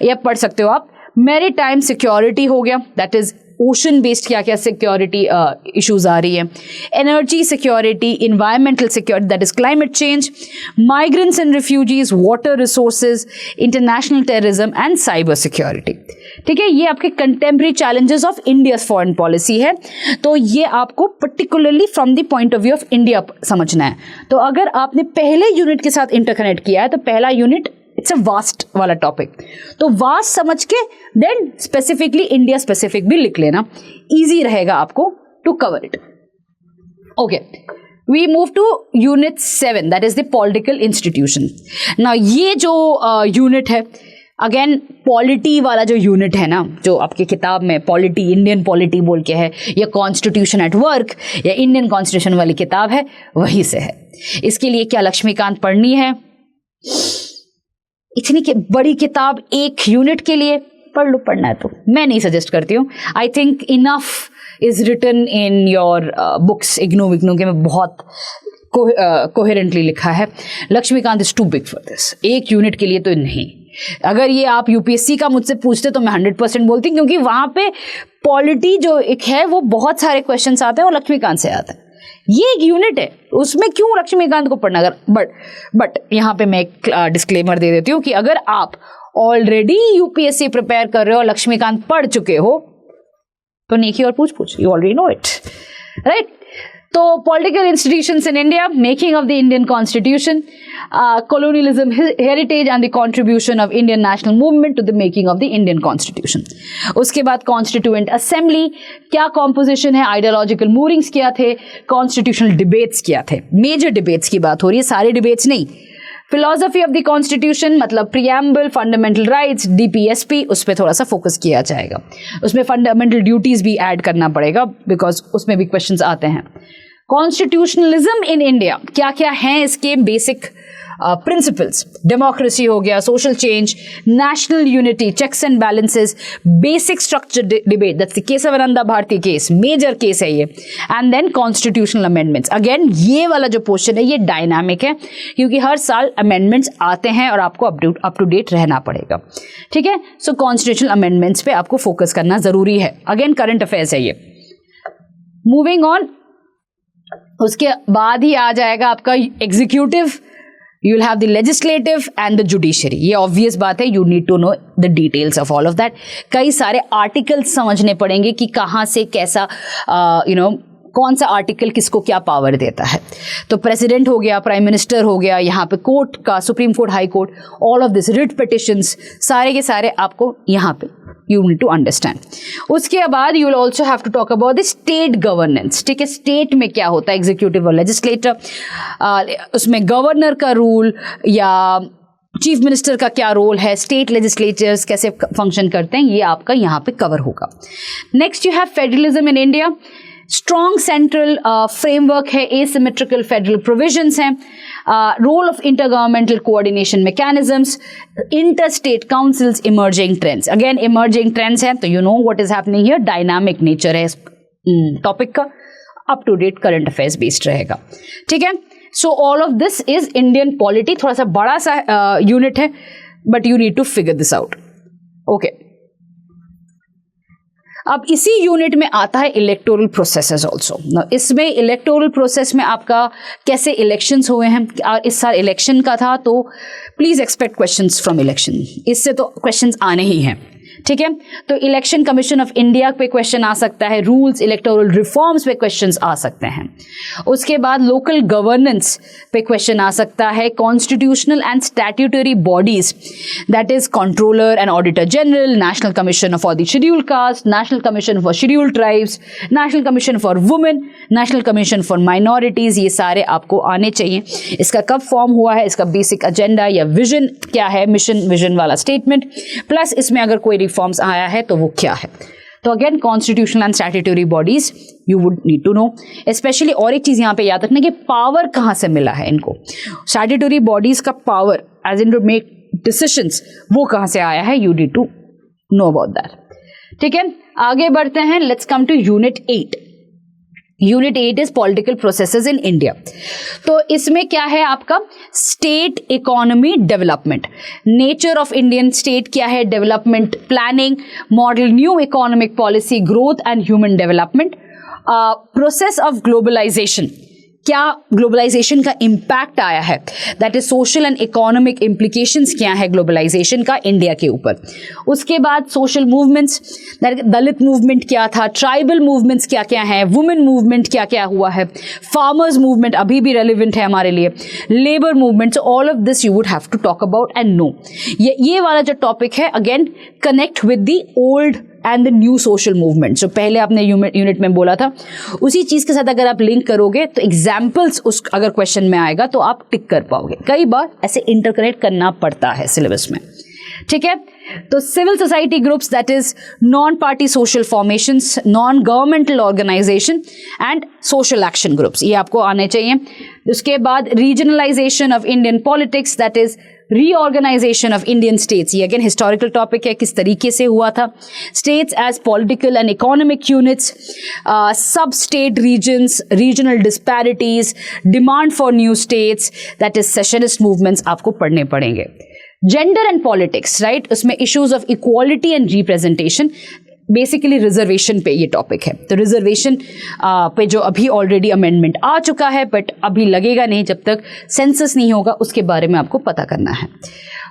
या पढ़ सकते हो आप। मैरीटाइम सिक्योरिटी हो गया, दैट इज ओशन बेस्ड क्या क्या सिक्योरिटी इश्यूज आ रही है, energy security, environmental security that is climate change, migrants and refugees, water resources, international terrorism and cyber security. ठीक है, ये आपके contemporary challenges of India's foreign policy है, तो ये आपको particularly from the point of view of India समझना है। तो अगर आपने पहले यूनिट के साथ इंटरकनेक्ट किया है, तो पहला यूनिट इट्स अ वास्ट वाला टॉपिक, तो वास्ट समझ के देन स्पेसिफिकली इंडिया स्पेसिफिक भी लिख लेना, इजी रहेगा आपको to cover it. Okay, we move to unit 7, that is the political institution. ना ये जो यूनिट है, अगेन पॉलिटी वाला जो यूनिट है ना, जो आपकी किताब में पॉलिटी, इंडियन पॉलिटी बोल के है, या कॉन्स्टिट्यूशन एट वर्क या इंडियन कॉन्स्टिट्यूशन वाली किताब है, वहीं से है। इसके लिए क्या लक्ष्मीकांत पढ़नी है, इतनी बड़ी किताब एक यूनिट के लिए पढ़ लो, पढ़ना है तो मैं नहीं सजेस्ट करती हूँ। I think enough is written in your books, IGNOU विग्नू के में बहुत कोहेरेंटली लिखा है। Laxmikanth is too big for this, एक यूनिट के लिए तो नहीं। अगर ये आप यूपीएससी का मुझसे पूछते तो मैं 100% बोलती, क्योंकि वहां पे पॉलिटी जो एक है वो बहुत सारे क्वेश्चंस आते हैं और लक्ष्मीकांत से आते हैं। ये एक यूनिट है, उसमें क्यों लक्ष्मीकांत को पढ़ना। अगर बट यहाँ पे मैं एक डिस्क्लेमर दे देती हूँ कि अगर आप ऑलरेडी यूपीएससी प्रिपेयर कर रहे हो, लक्ष्मीकांत पढ़ चुके हो, तो नेकी और पूछ you already know it, right. तो political institutions in India, making of the Indian constitution, colonialism heritage and the contribution of Indian national movement to the making of the Indian constitution। उसके बाद constituent assembly क्या composition है, ideological moorings क्या थे, constitutional debates क्या थे, major debates की बात हो रही है, सारे debates नहीं। philosophy of the constitution मतलब preamble, fundamental rights, DPSP, उस पर थोड़ा सा फोकस किया जाएगा। उसमें fundamental duties भी ऐड करना पड़ेगा, बिकॉज उसमें भी क्वेश्चंस आते हैं। कॉन्स्टिट्यूशनलिज्म इन इंडिया क्या क्या हैं इसके बेसिक प्रिंसिपल्स, डेमोक्रेसी हो गया, social change, national unity, checks and balances, basic structure debate, that's the Kesavananda Bharati case, major case है ये, and then constitutional amendments. Again ये वाला जो पोर्शन है ये डायनामिक है, क्योंकि हर साल अमेंडमेंट्स आते हैं और आपको अप टू डेट रहना पड़ेगा। ठीक है, सो कॉन्स्टिट्यूशनल अमेंडमेंट्स पे आपको फोकस करना जरूरी है। अगेन करंट अफेयर्स है ये। मूविंग ऑन, उसके बाद ही आ जाएगा आपका executive, you will have the legislative and the judiciary. ये ऑब्वियस बात है, you need to know the details of all of that. कई सारे आर्टिकल्स समझने पड़ेंगे कि कहाँ से कैसा कौन सा आर्टिकल किसको क्या पावर देता है। तो प्रेसिडेंट हो गया, प्राइम मिनिस्टर हो गया, यहाँ पे कोर्ट का, supreme court, high court, all of this, writ petitions, सारे के सारे आपको यहाँ पे you need to understand। उसके बाद you will also have to talk about the state governance। ठीक है, स्टेट में क्या होता है, एग्जीक्यूटिव और लेजिस्लेटर, उसमें गवर्नर का रूल या चीफ मिनिस्टर का क्या रोल है, स्टेट लेजिस्लेचर्स कैसे फंक्शन करते हैं, ये आपका यहाँ पे कवर होगा। Next you have federalism in India. Strong central framework है, एसिमेट्रिकल फेडरल प्रोविजंस हैं, role of intergovernmental coordination mechanisms, inter state councils, emerging trends. Again emerging trends हैं तो you know what is happening here, dynamic nature है इस topic का, up to date current affairs based रहेगा। ठीक है, so all of this is Indian polity. थोड़ा सा बड़ा सा यूनिट है but you need to figure this out. Okay, अब इसी यूनिट में आता है इलेक्टोरल प्रोसेसेस ऑल्सो। इसमें इलेक्टोरल प्रोसेस में आपका कैसे इलेक्शंस हुए हैं, इस साल इलेक्शन का था तो please expect questions from election, इससे तो क्वेश्चंस आने ही हैं। ठीक है, तो इलेक्शन कमीशन ऑफ इंडिया पे क्वेश्चन आ सकता है, रूल्स इलेक्टोरल रिफॉर्म्स पे क्वेश्चंस आ सकते हैं। उसके बाद लोकल गवर्नेंस पे क्वेश्चन आ सकता है, constitutional and statutory bodies that is controller and auditor general, national commission for the scheduled caste, national commission for scheduled tribes, national commission for women, national commission for minorities, ये सारे आपको आने चाहिए। इसका कब फॉर्म हुआ है, इसका बेसिक एजेंडा या विजन क्या है, मिशन विजन वाला स्टेटमेंट, प्लस इसमें अगर कोई रिफॉर्म्स आया है तो वो क्या है। तो again constitutional and statutory bodies you would need to know. Specially और एक चीज यहां पे याद रखना कि पावर कहां से मिला है इनको, स्टैट्यूटरी बॉडीज का power as in to make decisions वो कहां से आया है, you need to know about that. ठीक है, आगे बढ़ते हैं, let's come to unit 8। Unit 8 is political processes in India. तो इसमें क्या है आपका, state economy development, nature of Indian state क्या है, development planning, model new economic policy, growth and human development, process of globalisation, क्या ग्लोबलाइजेशन का impact आया है, that is social and economic implications क्या है ग्लोबलाइजेशन का इंडिया के ऊपर। उसके बाद सोशल मूवमेंट्स, दलित मूवमेंट क्या था, ट्राइबल मूवमेंट्स क्या क्या है, वुमेन मूवमेंट क्या क्या हुआ है, फार्मर्स मूवमेंट अभी भी रेलिवेंट है हमारे लिए, labour movement, all of this you would have to talk about and know. ये वाला जो टॉपिक है again connect with the old and the new social movement, जो पहले आपने यूनिट में बोला था उसी चीज के साथ अगर आप लिंक करोगे तो एग्जाम्पल्स उस अगर क्वेश्चन में आएगा तो आप टिक कर पाओगे। कई बार ऐसे इंटरकनेक्ट करना पड़ता है सिलेबस में। ठीक है, तो civil society groups that is non party social formations, non governmental organisation and social action groups, ये आपको आने चाहिए। उसके बाद regionalisation of Indian politics that is reorganisation of Indian states, ये अगेन हिस्टोरिकल टॉपिक है, किस तरीके से हुआ था, states as political and economic units, sub state regions, regional disparities, demand for new states that is secessionist movements आपको पढ़ने पड़ेंगे। जेंडर एंड पॉलिटिक्स, राइट, उसमें issues of equality and representation, basically reservation पे ये टॉपिक है। तो reservation पे जो अभी ऑलरेडी अमेंडमेंट आ चुका है बट अभी लगेगा नहीं जब तक सेंसस नहीं होगा, उसके बारे में आपको पता करना है।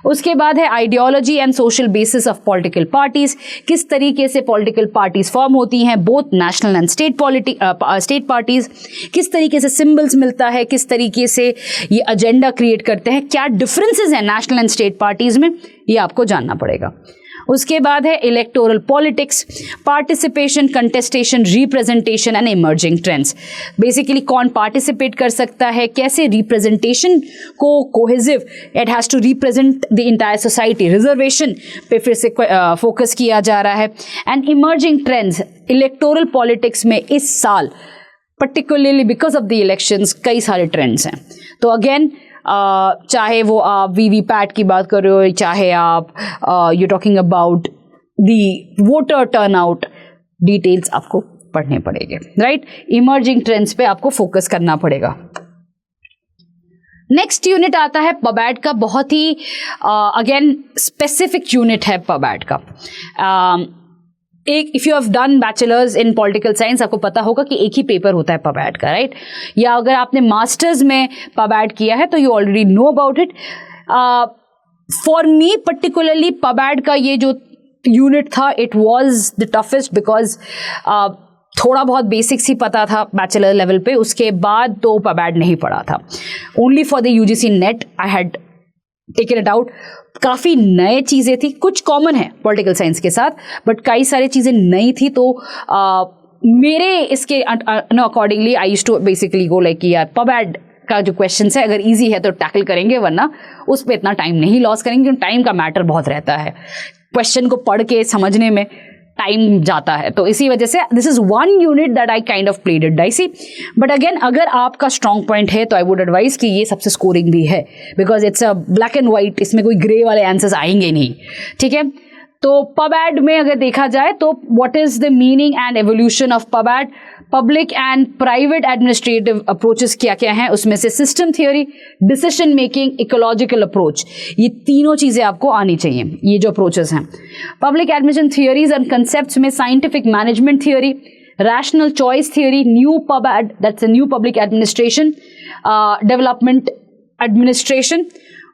उसके बाद है ideology and social basis of political parties, किस तरीके से पॉलिटिकल पार्टीज फॉर्म होती हैं, both national and state parties, किस तरीके से सिंबल्स मिलता है, किस तरीके से ये एजेंडा क्रिएट करते हैं, क्या डिफरेंसेस हैं नेशनल एंड स्टेट पार्टीज में, ये आपको जानना पड़ेगा। उसके बाद है electoral politics, participation, contestation, representation and emerging trends. Basically कौन पार्टिसिपेट कर सकता है, कैसे रिप्रेजेंटेशन को cohesive, it has to represent the entire society, reservation पे फिर से फोकस किया जा रहा है। And emerging trends electoral politics में इस साल particularly because of the elections कई सारे ट्रेंड्स हैं। तो अगेन चाहे वो आप वीवीपैट की बात कर रहे हो, चाहे आप you talking about the voter turnout, details आपको पढ़ने पड़ेंगे, राइट। इमर्जिंग ट्रेंड्स पे आपको फोकस करना पड़ेगा। नेक्स्ट यूनिट आता है पबैट का, बहुत ही अगेन स्पेसिफिक यूनिट है पबैट का। एक if you have done bachelors in political science आपको पता होगा कि एक ही पेपर होता है पबैट का, राइट। या अगर आपने मास्टर्स में पबैट किया है तो you already know about it. For me particularly pub ad का ये जो यूनिट था it was the toughest because थोड़ा बहुत बेसिक्स ही पता था बैचलर लेवल पे, उसके बाद तो पबैट नहीं पढ़ा था। Only for the UGC net I had taken it out. काफ़ी नए चीज़ें थी, कुछ कॉमन है पॉलिटिकल साइंस के साथ बट कई सारी चीज़ें नई थी। तो मेरे इसके accordingly I used to basically go like यार पबैट का जो क्वेश्चन है अगर इजी है तो टैकल करेंगे, वरना उस पर इतना टाइम नहीं लॉस करेंगे क्योंकि टाइम का मैटर बहुत रहता है, क्वेश्चन को पढ़ के समझने में टाइम जाता है। तो इसी वजह से this is one unit that I kind of played it dicey. But again अगर आपका स्ट्रॉन्ग पॉइंट है तो आई वुड एडवाइस कि ये सबसे स्कोरिंग भी है, because it's a black and white, इसमें कोई ग्रे वाले आंसर्स आएंगे नहीं, ठीक है। तो पबैड में अगर देखा जाए तो what is the meaning and evolution of pub ad, public and private administrative approaches क्या क्या हैं, उसमें से system theory, decision making, ecological approach, ये तीनों चीजें आपको आनी चाहिए, ये जो अप्रोचेस हैं। Public administration theories and concepts में scientific management theory, rational choice theory, new pub ad that's a new public administration development administration,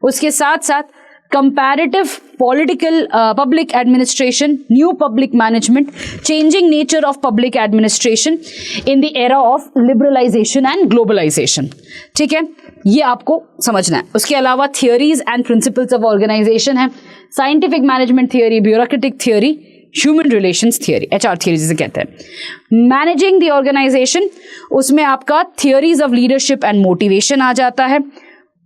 उसके साथ साथ comparative political public administration, new public management, changing nature of public administration in the era of liberalization and globalization, ठीक है, ये आपको समझना है। उसके अलावा theories and principles of organisation है, scientific management theory, bureaucratic theory, human relations theory, HR theory जिसे कहते हैं। मैनेजिंग द ऑर्गेनाइजेशन, उसमें आपका theories of leadership and motivation आ जाता है।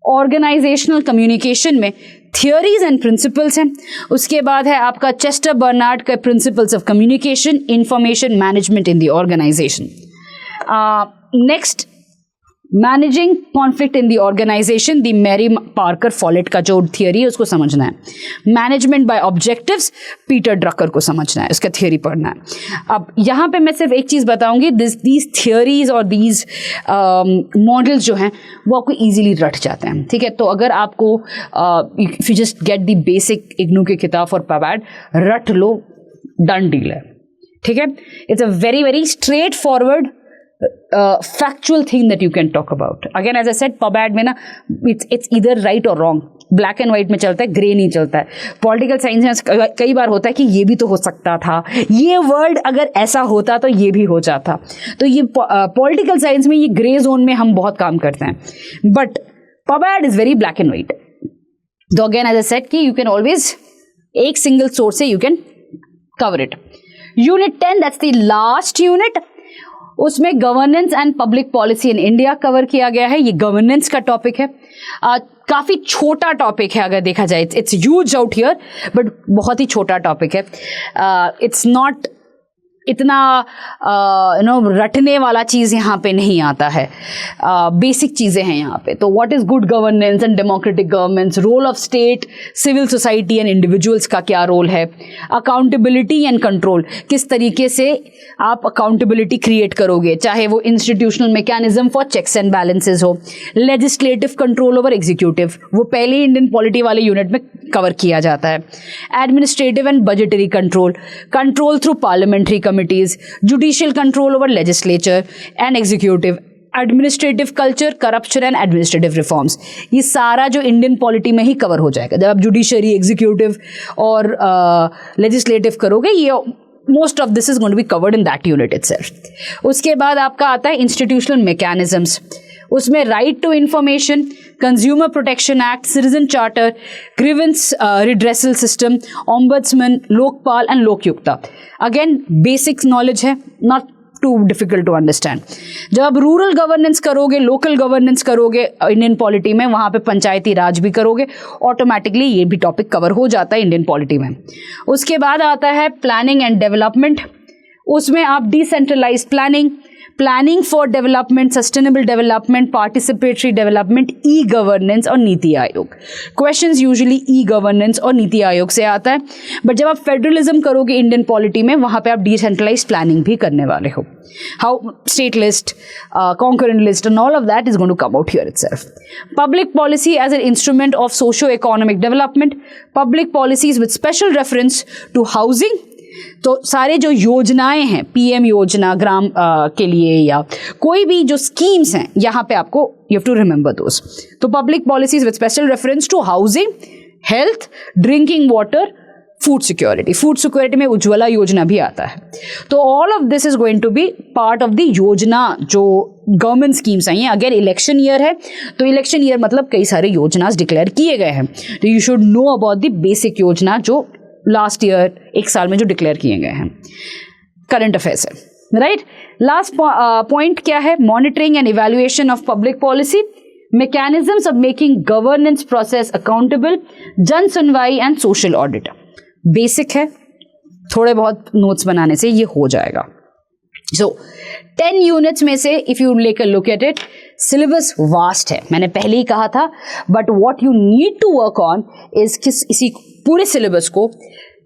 ऑर्गेनाइजेशनल कम्युनिकेशन में थियोरीज एंड प्रिंसिपल्स हैं। उसके बाद है आपका चेस्टर बर्नार्ड का principles of communication, information management in the organisation. Next, managing conflict in the organisation, the Mary Parker Follett का जो थियोरी है उसको समझना है। Management by objectives, Peter Drucker को समझना है, उसका थियोरी पढ़ना है। अब यहाँ पे मैं सिर्फ एक चीज़ बताऊंगी, दीज थियोरीज और दीज मॉडल्स जो हैं वो आपको इजीली रट जाते हैं, ठीक है। तो अगर आपको if you just get the basic IGNOU की किताब फॉर पबैड, रट लो, डन डील है, ठीक है। It's a very very straight forward factual thing that you can talk about. Again, as I said, पबैड में ना it's either right or wrong, black and white में चलता है, ग्रे नहीं चलता है। पॉलिटिकल साइंस में कई बार होता है कि ये भी तो हो सकता था, ये वर्ड अगर ऐसा होता तो ये भी हो जाता। तो ये पॉलिटिकल साइंस में ये ग्रे जोन में हम बहुत काम करते हैं, but pub ad is very black and white. तो अगेन एज आई सेड कि यू कैन ऑलवेज एक सिंगल सोर्स से you can cover it. Unit 10 that's the last unit, उसमें governance and public policy in India cover किया गया है। ये governance का टॉपिक है, काफ़ी छोटा टॉपिक है अगर देखा जाए, it's huge out here but बहुत ही छोटा टॉपिक है। इट्स नॉट इतना रटने वाला चीज़ यहाँ पे नहीं आता है, बेसिक चीज़ें हैं यहाँ पे। तो what is good governance and democratic governance, role of state, civil society and individuals का क्या रोल है, अकाउंटेबिलिटी एंड कंट्रोल, किस तरीके से आप अकाउंटेबिलिटी क्रिएट करोगे, चाहे वो institutional mechanism for checks and balances हो, लेजिस्लेटिव कंट्रोल ओवर एग्जीक्यूटिव, वो पहले इंडियन पॉलिटी वाले यूनिट में कवर किया जाता है। Administrative and budgetary control, control through parliamentary committees, judicial control over legislature and executive, administrative culture, corruption and administrative reforms, ये सारा जो इंडियन पॉलिटी में ही कवर हो जाएगा। जब आप जुडिशरी, एग्जीक्यूटिव और लेजिस्लेटिव करोगे, ये most of this is going to be covered in that unit itself. उसके बाद आपका आता है इंस्टीट्यूशनल मैकेनिज्म्स, उसमें right to information, consumer protection act, citizen charter, grievance redressal system, ombudsman, Lokpal and Lokayukta. Again basics knowledge है, not too difficult to understand. जब आप rural governance करोगे, लोकल गवर्नेंस करोगे इंडियन पॉलिटी में, वहाँ पे पंचायती राज भी करोगे, ऑटोमेटिकली ये भी टॉपिक कवर हो जाता है इंडियन पॉलिटी में। उसके बाद आता है प्लानिंग एंड डेवलपमेंट, उसमें आप decentralised planning, planning for development, sustainable development, participatory development, e governance और नीति आयोग। क्वेश्चंस यूजुअली ई गवर्नेंस और नीति आयोग से आता है, बट जब आप फेडरलिज्म करोगे इंडियन पॉलिटी में, वहां पे आप डिसेंट्रलाइज्ड प्लानिंग भी करने वाले हो। How state list, concurrent list and all of that is going to come out here itself. Public policy as an instrument of socio economic development, public policies with special reference to housing, तो सारे जो योजनाएं हैं, PM योजना ग्राम के लिए या कोई भी जो स्कीम्स हैं, यहाँ पे आपको you have to remember those. तो public policies with special reference to housing, health, drinking water, food security. Food security में उज्ज्वला योजना भी आता है। तो all of this is going to be part of the योजना जो गवर्नमेंट स्कीम्स आई हैं। अगर इलेक्शन ईयर है तो इलेक्शन ईयर मतलब कई सारे योजनास डिक्लेयर किए गए हैं, तो you should know about the basic योजना जो लास्ट ईयर एक साल में जो डिक्लेयर किए गए हैं। करंट अफेयर्स है, राइट। लास्ट पॉइंट क्या है, monitoring and evaluation of public policy, mechanisms of making governance process accountable, जन सुनवाई एंड सोशल ऑडिट। बेसिक है, थोड़े बहुत नोट्स बनाने से ये हो जाएगा। सो 10 यूनिट्स में से if you take a look at it, syllabus vast है, मैंने पहले ही कहा था, but what you need to work on is इसी पूरे सिलेबस को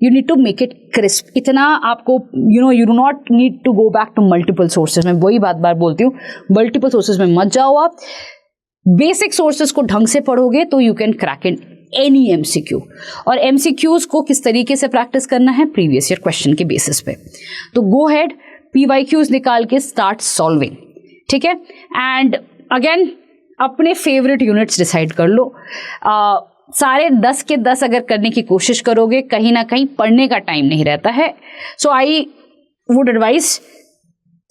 you need to make it crisp। इतना आपको you do not need to go back to multiple sources। मैं वही बार बोलती हूँ, multiple sources में मत जाओ आप, बेसिक सोर्सेज को ढंग से पढ़ोगे तो you can crack in any MCQ। और MCQs को किस तरीके से प्रैक्टिस करना है, प्रीवियस ईयर क्वेश्चन के बेसिस पे। तो गो हेड, PYQs निकाल के स्टार्ट सॉल्विंग, ठीक है। एंड अगेन अपने फेवरेट यूनिट्स डिसाइड कर लो। सारे 10 के 10 अगर करने की कोशिश करोगे, कहीं ना कहीं पढ़ने का टाइम नहीं रहता है। So I would advise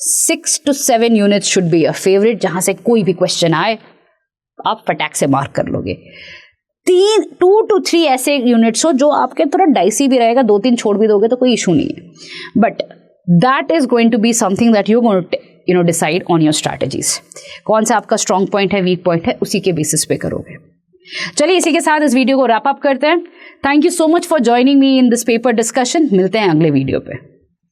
6 to 7 units should be your favourite, जहां से कोई भी क्वेश्चन आए आप फटाक से मार्क कर लोगे। 2 to 3 ऐसे यूनिट्स हो जो आपके थोड़ा डाइसी भी रहेगा, 2-3 छोड़ भी दोगे तो कोई इशू नहीं है, but that is going to be something that you going to decide on your strategies. कौन सा आपका स्ट्रॉन्ग पॉइंट है, वीक पॉइंट है, उसी के बेसिस पे करोगे। चलिए इसी के साथ इस वीडियो को रैप अप करते हैं। Thank you so much for joining me in this paper discussion. मिलते हैं अगले वीडियो पे।